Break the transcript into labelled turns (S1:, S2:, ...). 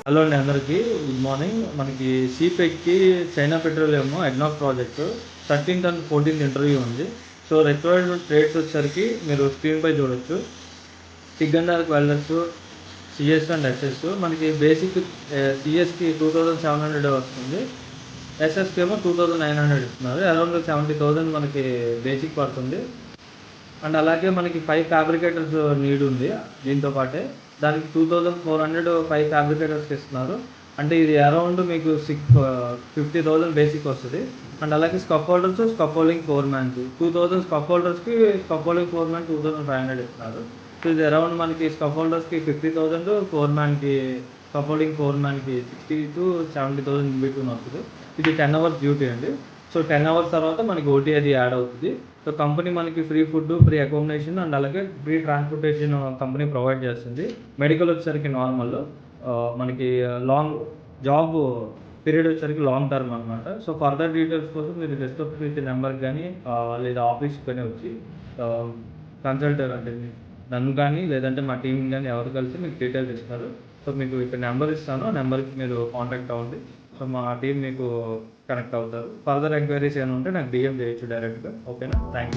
S1: Hello అండి అందరికీ. Good morning. మనకి సిపెక్‌కి చైనా పెట్రోలియం ఎగ్నాక్ ప్రాజెక్టు 13థ్ అండ్ 14థ్ ఇంటర్వ్యూ ఉంది. సో రిక్వైర్డ్ ట్రేడ్స్ వచ్చేసరికి మీరు స్క్రీన్‌పై చూడొచ్చు. TIG and arc welders, CS and SS. మనకి బేసిక్ సిఎస్‌కి 2700 వస్తుంది. ఎస్ఎస్‌కి ఏమో 2900 ఇస్తున్నారు. అరౌండ్ 70,000 మనకి బేసిక్ పడుతుంది. అండ్ అలాగే మనకి 5 ఫ్యాబ్రికేటర్స్ నీడ్ ఉంది దీంతో పాటే. దానికి 2400 5 ఫ్యాబ్రికేటర్స్‌కి ఇస్తున్నారు. అంటే ఇది అరౌండ్ మీకు 50,000 బేసిక్ వస్తది. అండ్ అలాగే స్కఫోల్డింగ్ 4 మ్యాన్స్. 2000 స్కఫోల్డర్స్‌కి, స్కఫోల్డింగ్ 4 మ్యాన్ 2500 ఇస్తున్నారు. సో ఇది అరౌండ్ మనకి స్కఫోల్డర్స్‌కి 50,000, 4 మ్యాన్‌కి స్కఫోల్డింగ్ 4 మ్యాన్‌కి 60,000-70,000 ఇన్ బిట్వీన్ వస్తది. ఇది 10 అవర్స్ డ్యూటీ అండి. సో 10 అవర్స్ తర్వాత మనకి ఓటీ అది యాడ్ అవుతుంది. సో కంపెనీ మనకి free food, free accommodation and అలాగే ఫ్రీ ట్రాన్స్‌పోర్టేషన్ కంపెనీ ప్రొవైడ్ చేస్తుంది. మెడికల్ వచ్చేసరికి నార్మల్. మనకి లాంగ్ జాబ్ పీరియడ్ వచ్చేసరికి లాంగ్ టర్మ్ అనమాట. సో ఫర్దర్ డీటెయిల్స్ కోసం మీరు రెస్ట్ ఆఫ్ విత్ నెంబర్‌కి గానీ లేదా ఆఫీస్‌కి గానీ వచ్చి కన్సల్ట్ అంటే నన్ను కానీ లేదంటే మా టీమ్‌ని గానీ ఎవరు కలిసి మీకు డీటెయిల్స్ ఇస్తారు. సో మీకు ఇక్కడ నెంబర్ ఇస్తాను. ఆ నెంబర్‌కి మీరు కాంటాక్ట్ అవ్వండి. సో మా టీమ్ మీకు కనెక్ట్ అవుతారు. ఫర్దర్ ఎంక్వైరీస్ ఏమైనా ఉంటే నాకు డీఎం చేయొచ్చు డైరెక్ట్‌గా. ఓకేనా? Thank you.